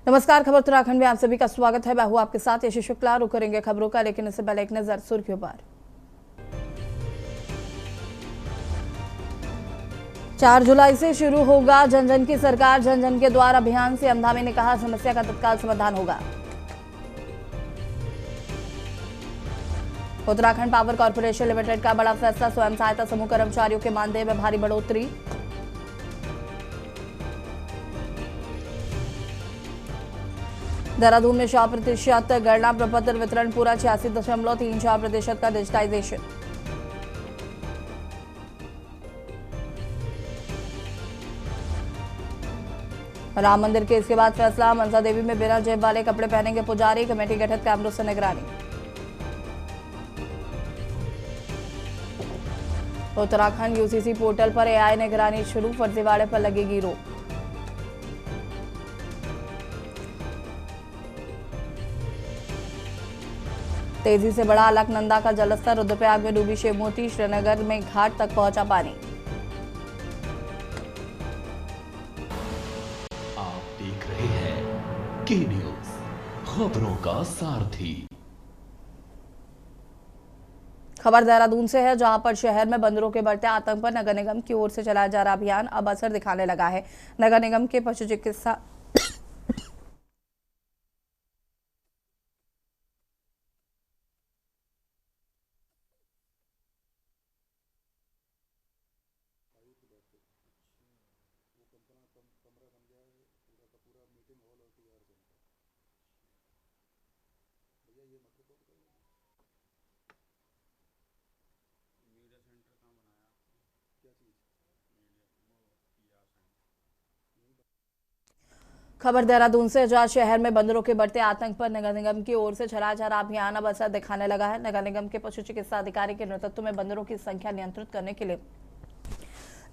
नमस्कार, खबर उत्तराखंड में आप सभी का स्वागत है। मैं हूं आपके साथ यशी शुक्ला। रुक करेंगे खबरों का, लेकिन इससे पहले एक नजर सुर्खियों पर। 4 जुलाई से शुरू होगा जन जन की सरकार जन जन के द्वार अभियान। सीएम धामी ने कहा समस्या का तत्काल समाधान होगा। उत्तराखंड पावर कॉर्पोरेशन लिमिटेड का बड़ा फैसला, स्वयं सहायता समूह कर्मचारियों के मानदेय में भारी बढ़ोतरी। देहरादून में 100% गणना प्रपत्र वितरण पूरा, 86.34% का डिजिटाइजेशन। राम मंदिर केस के बाद फैसला, मनसा देवी में बिना जेब वाले कपड़े पहनेंगे पुजारी, कमेटी गठित, कैमरों से निगरानी। उत्तराखंड यूसीसी पोर्टल पर एआई निगरानी शुरू, फर्जीवाड़े पर लगेगी रोक। तेजी से बढ़ा अलकनंदा का जलस्तर, रुद्रप्रयाग में डूबी शिव मूर्ति, श्रीनगर में घाट तक पहुंचा पानी। आप देख रहे हैं के न्यूज, खबरों का सारथी। खबर देहरादून से है, जहां पर शहर में बंदरों के बढ़ते आतंक पर नगर निगम की ओर से चलाया जा रहा अभियान अब असर दिखाने लगा है। नगर निगम के पशु चिकित्सा खबर देहरादून से, जहां शहर में बंदरों के बढ़ते आतंक पर नगर निगम की ओर से चलाया जा रहा अभियान अब असर दिखाने लगा है। नगर निगम के पशु चिकित्सा अधिकारी के नेतृत्व में बंदरों की संख्या नियंत्रित करने के लिए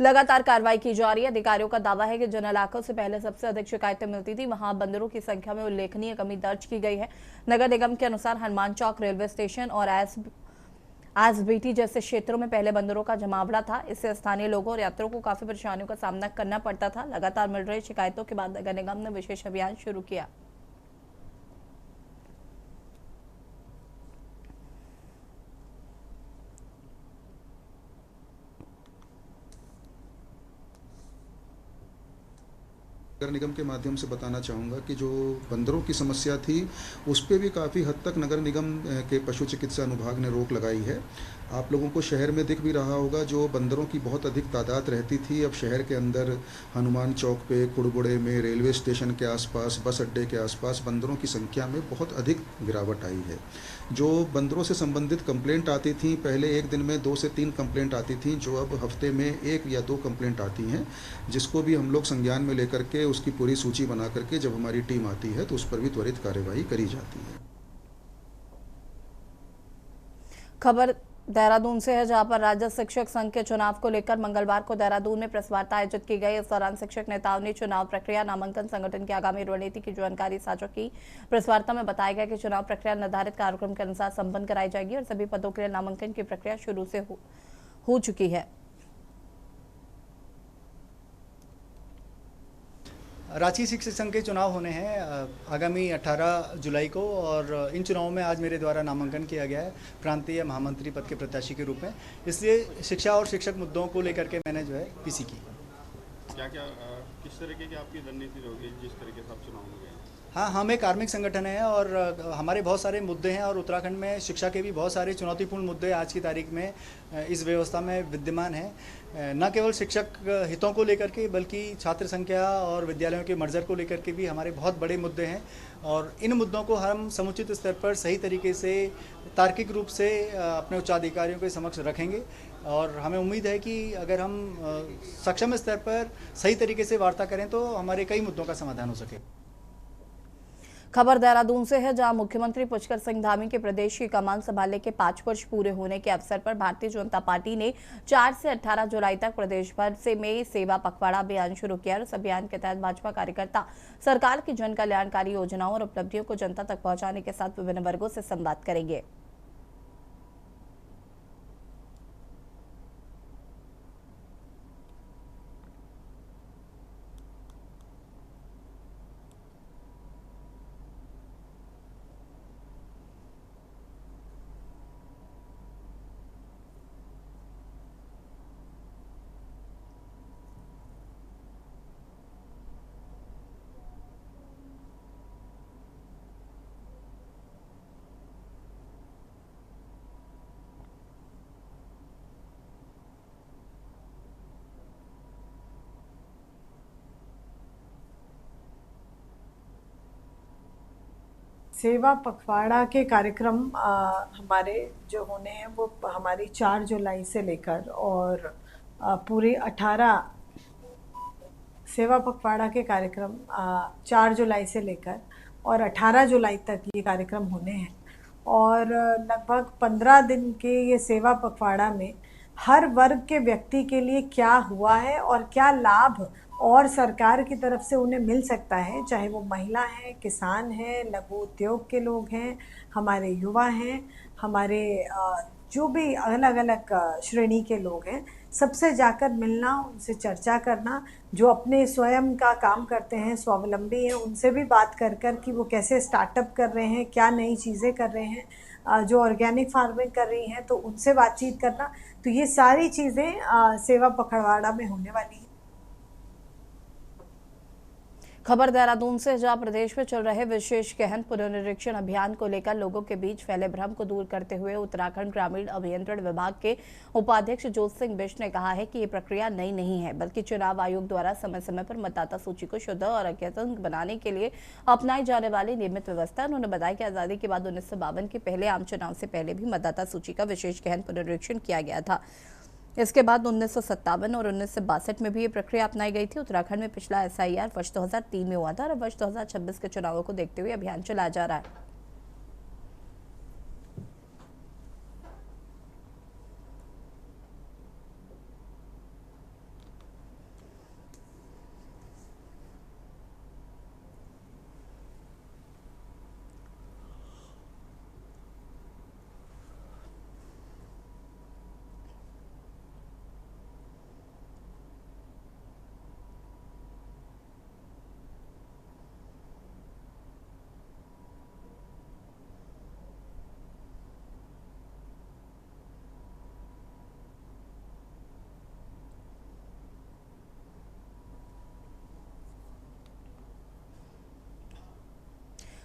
लगातार कार्रवाई की जा रही है। अधिकारियों का दावा है कि जिन इलाकों से पहले सबसे अधिक शिकायतें मिलती थी, वहां बंदरों की संख्या में उल्लेखनीय कमी दर्ज की गई है। नगर निगम के अनुसार हनुमान चौक रेलवे स्टेशन और एसबीटी जैसे क्षेत्रों में पहले बंदरों का जमावड़ा था। इससे स्थानीय लोगों और यात्रियों को काफी परेशानियों का सामना करना पड़ता था। लगातार मिल रही शिकायतों के बाद नगर निगम ने विशेष अभियान शुरू किया। नगर निगम के माध्यम से बताना चाहूँगा कि जो बंदरों की समस्या थी उस पर भी काफ़ी हद तक नगर निगम के पशु चिकित्सा अनुभाग ने रोक लगाई है। आप लोगों को शहर में दिख भी रहा होगा, जो बंदरों की बहुत अधिक तादाद रहती थी, अब शहर के अंदर हनुमान चौक पे, कुड़बुड़े में, रेलवे स्टेशन के आसपास, बस अड्डे के आसपास बंदरों की संख्या में बहुत अधिक गिरावट आई है। जो बंदरों से संबंधित कंप्लेंट आती थी, पहले एक दिन में 2 से 3 कंप्लेंट आती थी, जो अब हफ्ते में 1 या 2 कंप्लेंट आती हैं, जिसको भी हम लोग संज्ञान में लेकर के उसकी पूरी सूची बना करके जब हमारी टीम आती है तो उस पर भी त्वरित कार्यवाही करी जाती है। खबर देहरादून से है, जहां पर राज्य शिक्षक संघ के चुनाव को लेकर मंगलवार को देहरादून में प्रेस वार्ता आयोजित की गई। इस दौरान शिक्षक नेताओं ने चुनाव प्रक्रिया, नामांकन, संगठन की आगामी रणनीति की जानकारी साझा की। प्रेस वार्ता में बताया गया कि चुनाव प्रक्रिया निर्धारित कार्यक्रम के अनुसार संपन्न कराई जाएगी और सभी पदों के लिए नामांकन की प्रक्रिया शुरू से हो चुकी है। रांची शिक्षक संघ के चुनाव होने हैं आगामी 18 जुलाई को, और इन चुनावों में आज मेरे द्वारा नामांकन किया गया है प्रांतीय महामंत्री पद के प्रत्याशी के रूप में। इसलिए शिक्षा और शिक्षक मुद्दों को लेकर के मैंने जो है पीसी की। क्या क्या किस तरीके की आपकी रणनीति होगी जिस तरीके से आप चुनाव में गए? हाँ, हम एक कार्मिक संगठन है और हमारे बहुत सारे मुद्दे हैं, और उत्तराखंड में शिक्षा के भी बहुत सारे चुनौतीपूर्ण मुद्दे आज की तारीख में इस व्यवस्था में विद्यमान हैं। न केवल शिक्षक हितों को लेकर के, बल्कि छात्र संख्या और विद्यालयों के मर्जर को लेकर के भी हमारे बहुत बड़े मुद्दे हैं, और इन मुद्दों को हम समुचित स्तर पर सही तरीके से तार्किक रूप से अपने उच्चाधिकारियों के समक्ष रखेंगे। और हमें उम्मीद है कि अगर हम सक्षम स्तर पर सही तरीके से वार्ता करें तो हमारे कई मुद्दों का समाधान हो सके। खबर देहरादून से है, जहां मुख्यमंत्री पुष्कर सिंह धामी के प्रदेश की कमान संभालने के 5 वर्ष पूरे होने के अवसर पर भारतीय जनता पार्टी ने 4 से 18 जुलाई तक प्रदेश भर से में सेवा पखवाड़ा अभियान शुरू किया। इस अभियान के तहत भाजपा कार्यकर्ता सरकार की जन कल्याणकारी योजनाओं और उपलब्धियों को जनता तक पहुंचाने के साथ विभिन्न वर्गों से संवाद करेंगे। सेवा पखवाड़ा के कार्यक्रम हमारे जो होने हैं वो हमारी 4 जुलाई से लेकर और पूरे 18 सेवा पखवाड़ा के कार्यक्रम 4 जुलाई से लेकर और 18 जुलाई तक ये कार्यक्रम होने हैं और लगभग 15 दिन के ये सेवा पखवाड़ा में हर वर्ग के व्यक्ति के लिए क्या हुआ है और क्या लाभ और सरकार की तरफ से उन्हें मिल सकता है, चाहे वो महिला हैं, किसान हैं, लघु उद्योग के लोग हैं, हमारे युवा हैं, हमारे जो भी अलग अलग श्रेणी के लोग हैं, सबसे जाकर मिलना, उनसे चर्चा करना, जो अपने स्वयं का काम करते हैं, स्वावलंबी हैं, उनसे भी बात कर कर कि वो कैसे स्टार्टअप कर रहे हैं, क्या नई चीज़ें कर रहे हैं, जो ऑर्गेनिक फार्मिंग कर रही हैं तो उनसे बातचीत करना। तो ये सारी चीज़ें सेवा पखवाड़ा में होने वाली हैं। खबर देहरादून से, जहां प्रदेश में चल रहे विशेष गहन पुनर्निरीक्षण अभियान को लेकर लोगों के बीच फैले भ्रम को दूर करते हुए उत्तराखंड ग्रामीण अभियंत्रण विभाग के उपाध्यक्ष जोत सिंह बिष्ट ने कहा है कि ये प्रक्रिया नई नहीं है, बल्कि चुनाव आयोग द्वारा समय समय पर मतदाता सूची को शुद्ध और अद्यतन बनाने के लिए अपनाई जाने वाली नियमित व्यवस्था। उन्होंने बताया कि आजादी के बाद 1952 के पहले आम चुनाव से पहले भी मतदाता सूची का विशेष गहन पुनर्निरीक्षण किया गया था। इसके बाद 1957 और 1962 में भी ये प्रक्रिया अपनाई गई थी। उत्तराखंड में पिछला SIR वर्ष 2003 में हुआ था और वर्ष 2026 के चुनावों को देखते हुए अभियान चलाया जा रहा है।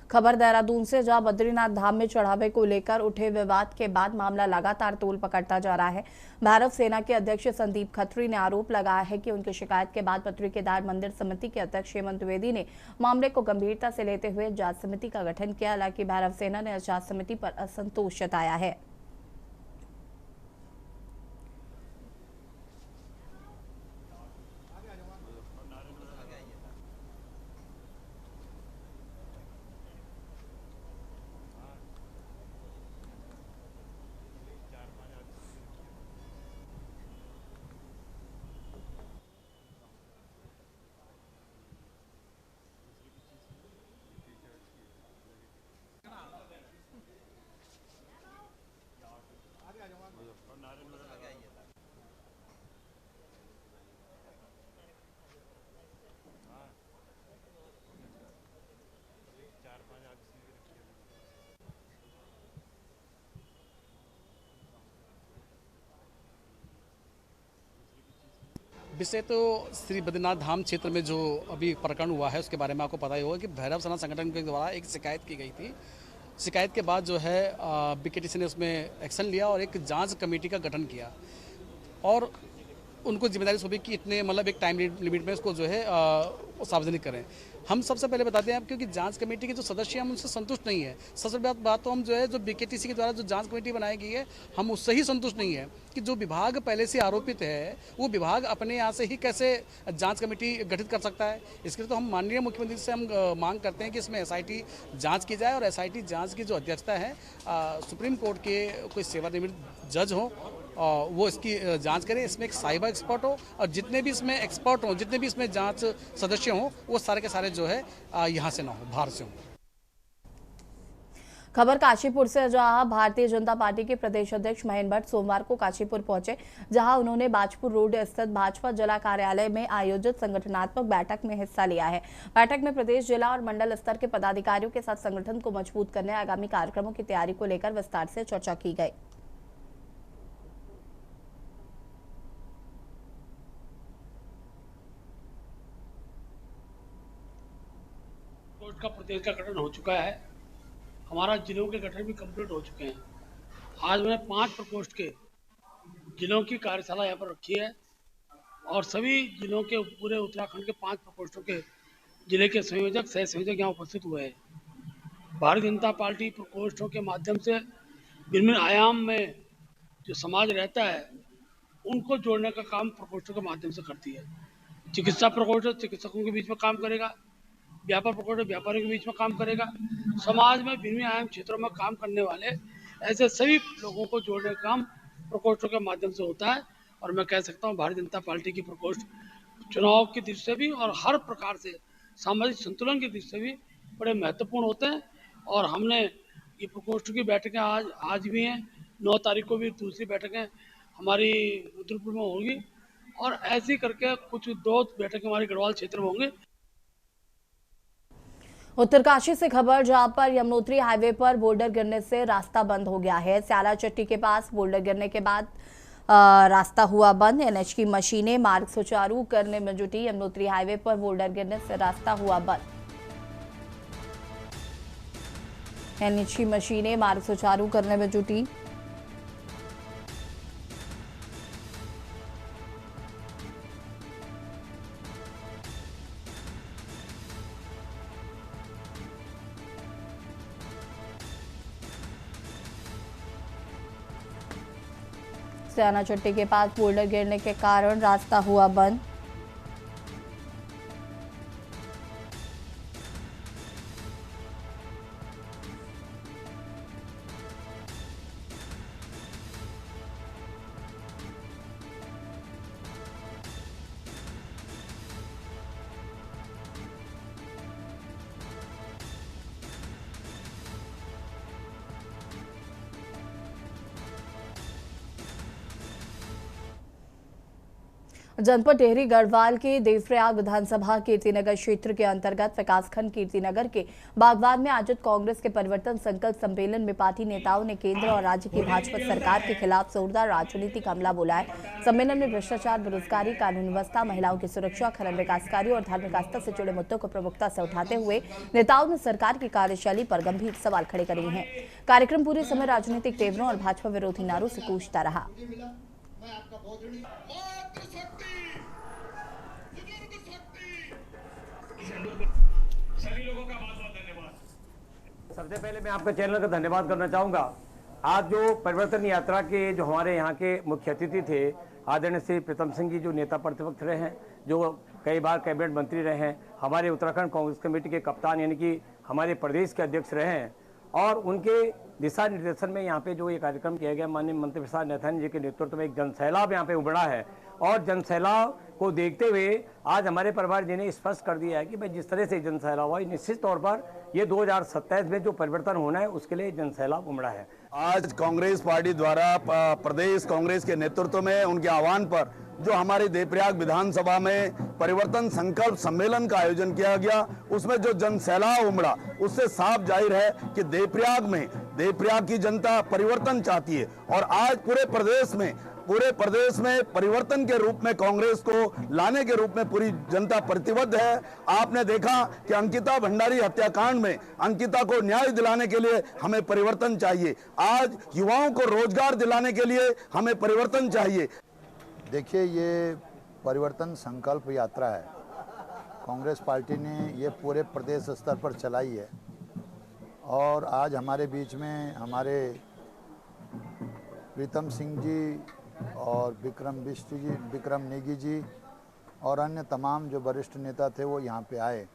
खबर देहरादून से, जहां बद्रीनाथ धाम में चढ़ावे को लेकर उठे विवाद के बाद मामला लगातार तूल पकड़ता जा रहा है। भैरव सेना के अध्यक्ष संदीप खत्री ने आरोप लगाया है कि उनकी शिकायत के बाद पत्री केदार मंदिर समिति के अध्यक्ष हेमंत द्विवेदी ने मामले को गंभीरता से लेते हुए जांच समिति का गठन किया। हालांकि भैरव सेना ने जांच समिति पर असंतोष जताया है। विषय तो श्री बद्रीनाथ धाम क्षेत्र में जो अभी प्रकरण हुआ है उसके बारे में आपको पता ही होगा कि भैरव सेना संगठन के द्वारा एक शिकायत की गई थी। शिकायत के बाद जो है BKTC ने उसमें एक्शन लिया और एक जांच कमेटी का गठन किया और उनको जिम्मेदारी सौंपी कि इतने मतलब एक टाइम लिमिट में उसको जो है सार्वजनिक करें। हम सबसे पहले बताते हैं क्योंकि जांच कमेटी के जो सदस्य हैं हम उनसे संतुष्ट नहीं है। सबसे बात तो हम जो है जो BKTC के द्वारा जो जांच कमेटी बनाई गई है हम उससे ही संतुष्ट नहीं है कि जो विभाग पहले से आरोपित है वो विभाग अपने यहाँ से ही कैसे जांच कमेटी गठित कर सकता है। इसके लिए तो हम माननीय मुख्यमंत्री से हम मांग करते हैं कि इसमें SIT जाँच की जाए और SIT जाँच की जो अध्यक्षता है सुप्रीम कोर्ट के कोई सेवानिवृत्त जज हो वो इसकी जांच करें। इसमें एक साइबर एक्सपर्ट हो और जितने भी इसमें एक्सपर्ट हों, जितने भी इसमें जांच सदस्य हों, वो सारे के सारे जो है यहाँ से ना हो, बाहर से हों। खबर काशीपुर से, जहां भारतीय जनता पार्टी के प्रदेश अध्यक्ष महेंद्र भट्ट सोमवार को काशीपुर पहुंचे, जहां उन्होंने बाजपुर रोड स्थित भाजपा जिला कार्यालय में आयोजित संगठनात्मक बैठक में हिस्सा लिया है। बैठक में प्रदेश, जिला और मंडल स्तर के पदाधिकारियों के साथ संगठन को मजबूत करने, आगामी कार्यक्रमों की तैयारी को लेकर विस्तार से चर्चा की गई। का प्रदेश का गठन हो चुका है, हमारा जिलों के गठन भी कंप्लीट हो चुके हैं। आज मैंने 5 प्रकोष्ठ के जिलों की कार्यशाला यहाँ पर रखी है और सभी जिलों के पूरे उत्तराखंड के 5 प्रकोष्ठों के जिले के संयोजक, सह संयोजक यहाँ उपस्थित हुए हैं। भारतीय जनता पार्टी प्रकोष्ठों के माध्यम से विभिन्न आयाम में जो समाज रहता है उनको जोड़ने का काम प्रकोष्ठों के माध्यम से करती है। चिकित्सा प्रकोष्ठ चिकित्सकों के बीच में काम करेगा, व्यापार प्रकोष्ठ व्यापारियों के बीच में काम करेगा। समाज में विभिन्न आयाम क्षेत्रों में काम करने वाले ऐसे सभी लोगों को जोड़ने का काम प्रकोष्ठों के माध्यम से होता है। और मैं कह सकता हूँ भारतीय जनता पार्टी की प्रकोष्ठ चुनाव की दृष्टि से भी और हर प्रकार से सामाजिक संतुलन की दृष्टि से भी बड़े महत्वपूर्ण होते हैं। और हमने ये प्रकोष्ठ की बैठकें आज भी हैं, 9 तारीख को भी दूसरी बैठकें हमारी रुद्रपुर में होगी और ऐसी करके कुछ 2 बैठकें हमारी गढ़वाल क्षेत्र में होंगी। उत्तरकाशी से खबर, जहां पर यमुनोत्री हाईवे पर बोल्डर गिरने से रास्ता बंद हो गया है। स्याला चट्टी के पास बोल्डर गिरने के बाद रास्ता हुआ बंद। एनएच की मशीनें मार्ग सुचारू करने में जुटी। यमुनोत्री हाईवे पर बोल्डर गिरने से रास्ता हुआ बंद। एनएच की मशीनें मार्ग सुचारू करने में जुटी। स्याला चट्टी के पास बोल्डर गिरने के कारण रास्ता हुआ बंद। जनपद टिहरी गढ़वाल के देवप्रयाग विधानसभा कीर्तिनगर क्षेत्र के अंतर्गत विकासखंड कीर्तिनगर के बागवान में आयोजित कांग्रेस के परिवर्तन संकल्प सम्मेलन में पार्टी नेताओं ने केंद्र और राज्य की भाजपा सरकार के खिलाफ जोरदार राजनीतिक हमला बोला है। सम्मेलन में भ्रष्टाचार, बेरोजगारी, कानून व्यवस्था, महिलाओं की सुरक्षा, खनन विकास कार्यों और धार्मिक आस्था से जुड़े मुद्दों को प्रमुखता से उठाते हुए नेताओं ने सरकार की कार्यशैली पर गंभीर सवाल खड़े करे हैं। कार्यक्रम पूरे समय राजनीतिक तेवरों और भाजपा विरोधी नारों से गूंजता रहा। सबसे पहले मैं आपका चैनल का धन्यवाद करना चाहूँगा। आज जो परिवर्तन यात्रा के जो हमारे यहाँ के मुख्य अतिथि थे आदरणीय श्री प्रीतम सिंह जी, जो नेता प्रतिपक्ष रहे हैं, जो कई बार कैबिनेट मंत्री रहे हैं, हमारे उत्तराखंड कांग्रेस कमेटी के कप्तान यानी कि हमारे प्रदेश के अध्यक्ष रहे हैं, और उनके दिशा निर्देशन में यहाँ पे जो ये कार्यक्रम किया गया, माननीय मंत्री प्रसाद नैथानी जी के नेतृत्व में एक जनसैलाब यहाँ पे उमड़ा है। और जनसैलाब को देखते हुए आज हमारे परिवार जी ने स्पष्ट कर दिया है कि भाई जिस तरह से जनसैलाब हुआ, निश्चित तौर पर ये 2027 में जो परिवर्तन होना है उसके लिए जनसैलाब उमड़ा है। आज कांग्रेस पार्टी द्वारा प्रदेश कांग्रेस के नेतृत्व में उनके आह्वान पर जो हमारी देवप्रयाग विधानसभा में परिवर्तन संकल्प सम्मेलन का आयोजन किया गया, उसमें जो जनसैलाब उमड़ा, उससे साफ जाहिर है कि देवप्रयाग की जनता परिवर्तन चाहती है। और आज पूरे प्रदेश में परिवर्तन के रूप में कांग्रेस को लाने के रूप में पूरी जनता प्रतिबद्ध है। आपने देखा कि अंकिता भंडारी हत्याकांड में अंकिता को न्याय दिलाने के लिए हमें परिवर्तन चाहिए। आज युवाओं को रोजगार दिलाने के लिए हमें परिवर्तन चाहिए। देखिए, ये परिवर्तन संकल्प यात्रा है, कांग्रेस पार्टी ने ये पूरे प्रदेश स्तर पर चलाई है। और आज हमारे बीच में हमारे प्रीतम सिंह जी और विक्रम बिष्ट जी, विक्रम नेगी जी और अन्य तमाम जो वरिष्ठ नेता थे वो यहाँ पे आए।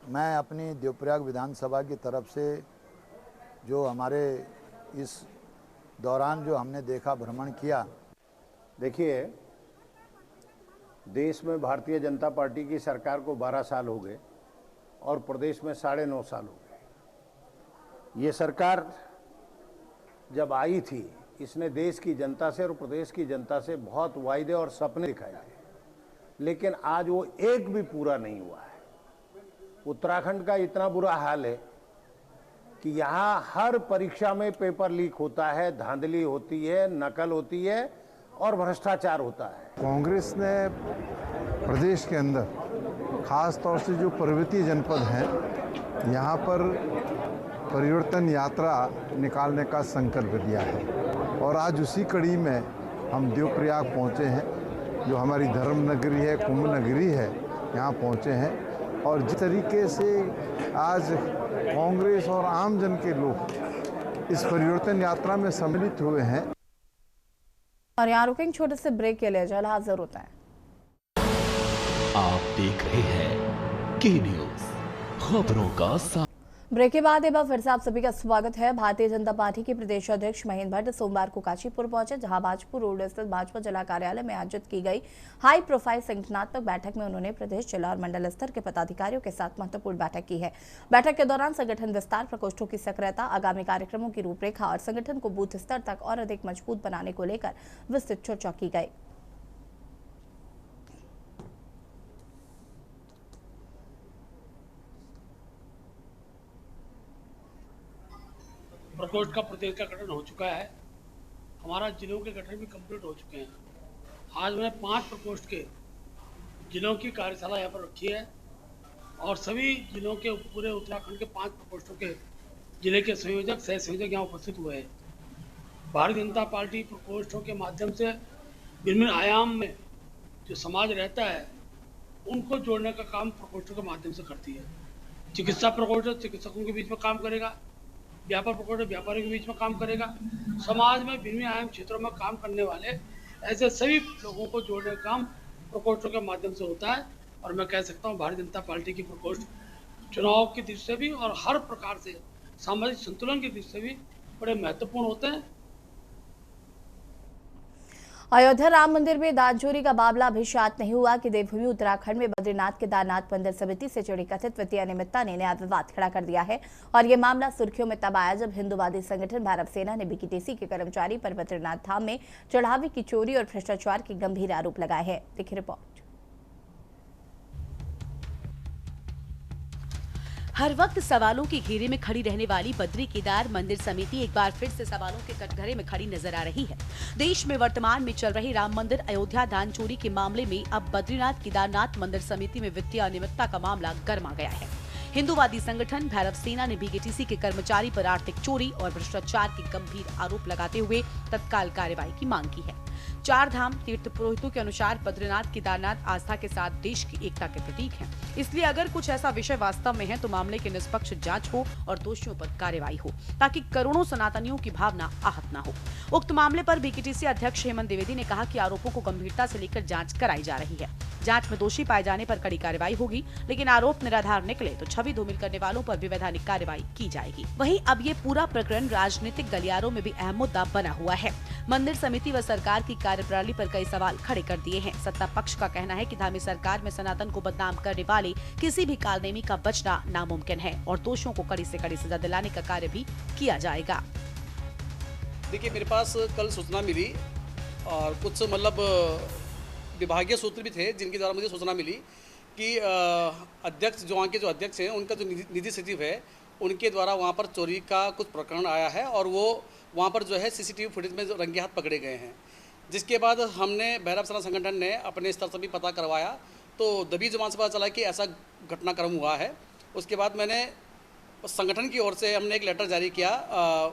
मैं अपनी देवप्रयाग विधानसभा की तरफ से जो हमारे इस दौरान जो हमने देखा, भ्रमण किया। देखिए, देश में भारतीय जनता पार्टी की सरकार को 12 साल हो गए और प्रदेश में 9.5 साल हो गए। ये सरकार जब आई थी, इसने देश की जनता से और प्रदेश की जनता से बहुत वायदे और सपने दिखाए थे, लेकिन आज वो एक भी पूरा नहीं हुआ है। उत्तराखंड का इतना बुरा हाल है कि यहाँ हर परीक्षा में पेपर लीक होता है, धांधली होती है, नकल होती है और भ्रष्टाचार होता है। कांग्रेस ने प्रदेश के अंदर खास तौर से जो पर्वतीय जनपद हैं, यहाँ पर परिवर्तन यात्रा निकालने का संकल्प लिया है। और आज उसी कड़ी में हम देवप्रयाग पहुँचे हैं, जो हमारी धर्म नगरी है, कुंभ नगरी है, यहाँ पहुँचे हैं। और जिस तरीके से आज कांग्रेस और आम जन के लोग इस परिवर्तन यात्रा में सम्मिलित हुए हैं। और यहाँ रुकेंगे छोटे से ब्रेक के लिए, जल्द हाजिर होता है। आप देख रहे हैं के न्यूज, खबरों का साथ। ब्रेक के बाद एक बार फिर से आप सभी का स्वागत है। भारतीय जनता पार्टी के प्रदेश अध्यक्ष महेंद्र भट्ट सोमवार को काशीपुर पहुंचे, जहां भाजपुर रोड स्थित भाजपा जिला कार्यालय में आयोजित की गई हाई प्रोफाइल संगठनात्मक बैठक में उन्होंने प्रदेश, जिला और मंडल स्तर के पदाधिकारियों के साथ महत्वपूर्ण बैठक की है। बैठक के दौरान संगठन विस्तार, प्रकोष्ठों की सक्रियता, आगामी कार्यक्रमों की रूपरेखा और संगठन को बूथ स्तर तक और अधिक मजबूत बनाने को लेकर विस्तृत चर्चा की गई। प्रकोष्ठ का प्रदेश का गठन हो चुका है। हमारा जिलों के गठन भी कंप्लीट हो चुके हैं। आज मैंने 5 प्रकोष्ठ के जिलों की कार्यशाला यहाँ पर रखी है और सभी जिलों के पूरे उत्तराखंड के 5 प्रकोष्ठों के जिले के संयोजक, सह संयोजक यहाँ उपस्थित हुए हैं। भारतीय जनता पार्टी प्रकोष्ठों के माध्यम से विभिन्न आयाम में जो समाज रहता है उनको जोड़ने का काम प्रकोष्ठों के माध्यम से करती है। चिकित्सा प्रकोष्ठ चिकित्सकों के बीच में काम करेगा, व्यापार प्रकोष्ठ व्यापारियों के बीच में काम करेगा। समाज में विभिन्न आयाम क्षेत्रों में काम करने वाले ऐसे सभी लोगों को जोड़ने का काम प्रकोष्ठों के माध्यम से होता है। और मैं कह सकता हूँ भारतीय जनता पार्टी की प्रकोष्ठ चुनाव की दृष्टि से भी और हर प्रकार से सामाजिक संतुलन की दृष्टि से भी बड़े महत्वपूर्ण होते हैं। अयोध्या राम मंदिर में दान चोरी का मामला अभी शांत नहीं हुआ कि देवभूमि उत्तराखंड में बद्रीनाथ केदारनाथ मंदिर समिति से जुड़ी कथित वित्तीय अनियमितता ने नया विवाद खड़ा कर दिया है। और ये मामला सुर्खियों में तब आया जब हिंदूवादी संगठन भैरव सेना ने बीकेटीसी के कर्मचारी पर बद्रीनाथ धाम में चढ़ावे की चोरी और भ्रष्टाचार के गंभीर आरोप लगाए हैं। देखिए रिपोर्ट। हर वक्त सवालों के घेरे में खड़ी रहने वाली बद्री केदार मंदिर समिति एक बार फिर से सवालों के कटघरे में खड़ी नजर आ रही है। देश में वर्तमान में चल रही राम मंदिर अयोध्या दान चोरी के मामले में अब बद्रीनाथ केदारनाथ मंदिर समिति में वित्तीय अनियमितता का मामला गर्मा गया है। हिंदूवादी संगठन भैरव सेना ने बीकेटीसी के कर्मचारी पर आर्थिक चोरी और भ्रष्टाचार के गंभीर आरोप लगाते हुए तत्काल कार्रवाई की मांग की है। 4 धाम तीर्थ पुरोहितों के अनुसार बद्रीनाथ केदारनाथ आस्था के साथ देश की एकता के प्रतीक हैं। इसलिए अगर कुछ ऐसा विषय वास्तव में है तो मामले की निष्पक्ष जांच हो और दोषियों पर कार्रवाई हो, ताकि करोड़ों सनातनियों की भावना आहत न हो। उक्त मामले पर बीकेटीसी अध्यक्ष हेमंत द्विवेदी ने कहा कि आरोपों को गंभीरता से लेकर जांच कराई जा रही है। जांच में दोषी पाए जाने पर कड़ी कार्रवाई होगी, लेकिन आरोप निराधार निकले तो छवि धूमिल करने वालों पर भी वैधानिक कार्रवाई की जाएगी। वहीं अब ये पूरा प्रकरण राजनीतिक गलियारों में भी अहम मुद्दा बना हुआ है। मंदिर समिति व सरकार की कार्यप्रणाली पर कई सवाल खड़े कर दिए हैं। सत्ता पक्ष का कहना है कि धामी सरकार में सनातन को बदनाम करने वाले किसी भी कालनेमी का बचना नामुमकिन है और दोषियों को कड़ी से कड़ी सजा दिलाने का कार्य भी किया जाएगा। देखिए, मेरे पास कल सूचना मिली और कुछ विभागीय सूत्र भी थे जिनके द्वारा मुझे सूचना मिली कि अध्यक्ष जो वहाँ के जो अध्यक्ष हैं उनका जो निधि सचिव है उनके द्वारा वहाँ पर चोरी का कुछ प्रकरण आया है और वो वहाँ पर जो है सीसीटीवी फुटेज में रंगे हाथ पकड़े गए हैं। जिसके बाद हमने भैरव सेना संगठन ने अपने स्तर से भी पता करवाया तो दबी जुबान से पता चला कि ऐसा घटनाक्रम हुआ है। उसके बाद मैंने संगठन की ओर से हमने एक लेटर जारी किया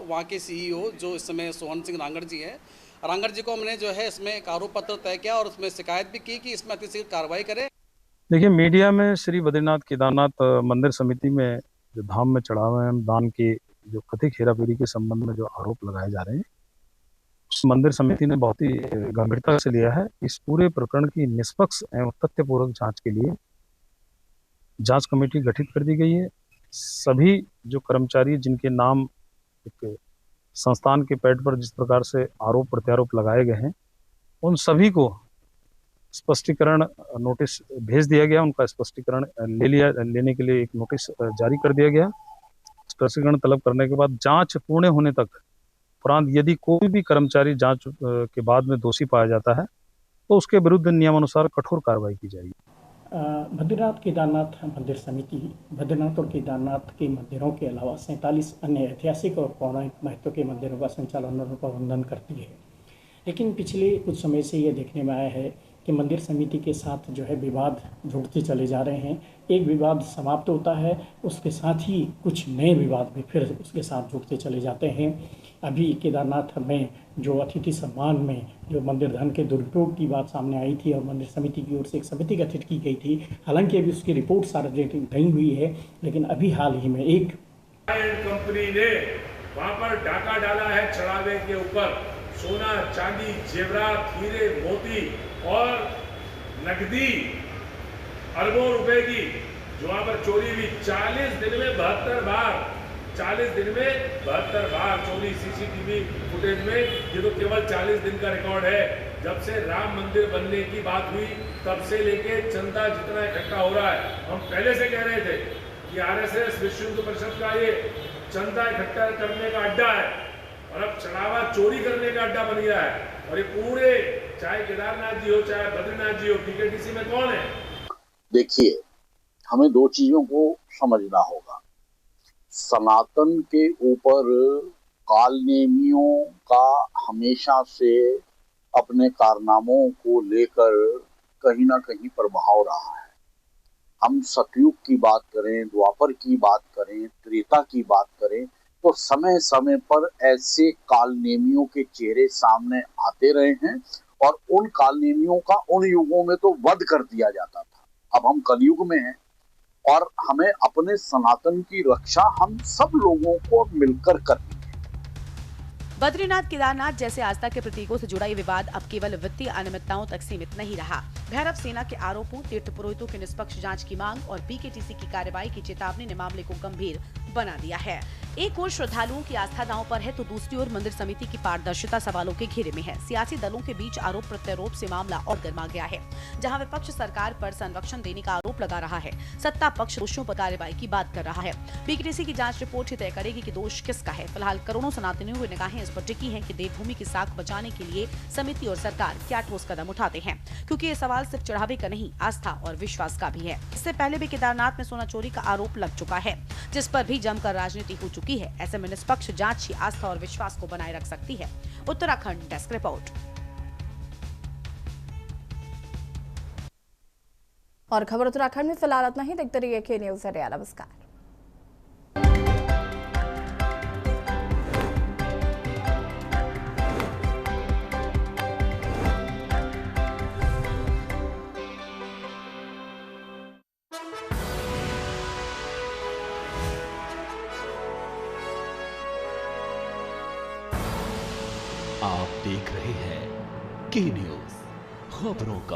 वहाँ के सीईओ जो इस समय सोहन सिंह रांगड़ जी हैं। रांगड़ जी को हमने जो है इसमें एक आरोप पत्र तय किया और उसमें शिकायत भी की कि इसमें अतिशीघ्र कार्रवाई करें। देखिए, मीडिया में श्री बद्रीनाथ केदारनाथ मंदिर समिति में जो धाम में चढ़ावे दान की जो कथित हेराफेरी के संबंध में जो आरोप लगाए जा रहे हैं उस मंदिर समिति ने बहुत ही गंभीरता से लिया है। इस पूरे प्रकरण की निष्पक्ष एवं तथ्यपूर्वक जांच के लिए जांच कमेटी गठित कर दी गई है। सभी जो कर्मचारी जिनके नाम एक संस्थान के पैड पर जिस प्रकार से आरोप प्रत्यारोप लगाए गए हैं उन सभी को स्पष्टीकरण नोटिस भेज दिया गया। उनका स्पष्टीकरण लेने के लिए एक नोटिस जारी कर दिया गया। स्पष्टीकरण तलब करने के बाद जांच पूर्ण होने तक उपरांत यदि कोई भी कर्मचारी जांच के बाद में दोषी पाया जाता है तो उसके विरुद्ध नियमानुसार कठोर कार्रवाई की जाएगी। बद्रीनाथ केदारनाथ मंदिर समिति बद्रीनाथ और केदारनाथ के मंदिरों के अलावा 47 अन्य ऐतिहासिक और पौराणिक महत्व के मंदिरों का संचालन और प्रबंधन करती है। लेकिन पिछले कुछ समय से ये देखने में आया है कि मंदिर समिति के साथ जो है विवाद जुड़ते चले जा रहे हैं। एक विवाद समाप्त होता है, उसके साथ ही कुछ नए विवाद भी फिर उसके साथ जुड़ते चले जाते हैं। अभी केदारनाथ में जो अतिथि सम्मान में जो मंदिर धन के दुरुपयोग की बात सामने आई थी और मंदिर समिति की ओर से एक समिति गठित की गई थी, हालांकि अभी उसकी रिपोर्ट सार्वजनिक नहीं हुई है, लेकिन अभी हाल ही में एक कंपनी ने वहां पर डाका डाला है चढ़ावे के ऊपर। सोना, चांदी, जेवरात, हीरे, मोती और नकदी अरबों रुपए की जो वहां पर चोरी हुई। 40 दिन में 72 बार, 40 दिन में 72 बार चोरी सीसीटीवी फुटेज में। ये तो केवल 40 दिन का रिकॉर्ड है। जब से राम मंदिर बनने की बात हुई तब से लेके चंदा जितना इकट्ठा हो रहा है, हम पहले से कह रहे थे कि आरएसएस विश्व हिंदू परिषद का ये चंदा इकट्ठा करने का अड्डा है और अब चढ़ावा चोरी करने का अड्डा बन गया है। और ये पूरे, चाहे केदारनाथ जी हो चाहे बद्रीनाथ जी हो, बीकेटीसी में कौन है? देखिए, हमें दो चीजों को समझना होगा। सनातन के ऊपर कालनेमियों का हमेशा से अपने कारनामों को लेकर कहीं ना कहीं प्रभाव रहा है। हम सतयुग की बात करें, द्वापर की बात करें, त्रेता की बात करें, तो समय समय पर ऐसे कालनेमियों के चेहरे सामने आते रहे हैं और उन कालनेमियों का उन युगों में तो वध कर दिया जाता था। अब हम कलयुग में हैं और हमें अपने सनातन की रक्षा हम सब लोगों को मिलकर करनी है। बद्रीनाथ केदारनाथ जैसे आस्था के प्रतीकों से जुड़ा ये विवाद अब केवल वित्तीय अनियमितताओं तक सीमित नहीं रहा। भैरव सेना के आरोपों, तीर्थ पुरोहितों की निष्पक्ष जांच की मांग और बीकेटीसी की कार्रवाई की चेतावनी ने मामले को गंभीर बना दिया है। एक ओर श्रद्धालुओं की आस्था दांव पर है तो दूसरी ओर मंदिर समिति की पारदर्शिता सवालों के घेरे में है। सियासी दलों के बीच आरोप प्रत्यारोप से मामला और गर्मा गया है। जहां विपक्ष सरकार पर संरक्षण देने का आरोप लगा रहा है, सत्ता पक्ष दोषियों पर कार्रवाई की बात कर रहा है। बीकेटीसी की जांच रिपोर्ट ही तय करेगी कि दोष किसका है। फिलहाल करोड़ों सनातनियों की निगाहें इस पर टिकी हैं कि देवभूमि की साख बचाने के लिए समिति और सरकार क्या ठोस कदम उठाते हैं, क्योंकि ये सवाल सिर्फ चढ़ावे का नहीं, आस्था और विश्वास का भी है। इससे पहले भी केदारनाथ में सोना चोरी का आरोप लग चुका है, जिस पर भी जमकर राजनीति हो चुकी है। ऐसे में निष्पक्ष जांच ही आस्था और विश्वास को बनाए रख सकती है। Uttarakhand desk report. और खबर उत्तराखंड में फिलहाल इतना ही। देखते रहिए के न्यूज़ हरियाणा। नमस्कार। आप देख रहे हैं के न्यूज़, खबरों का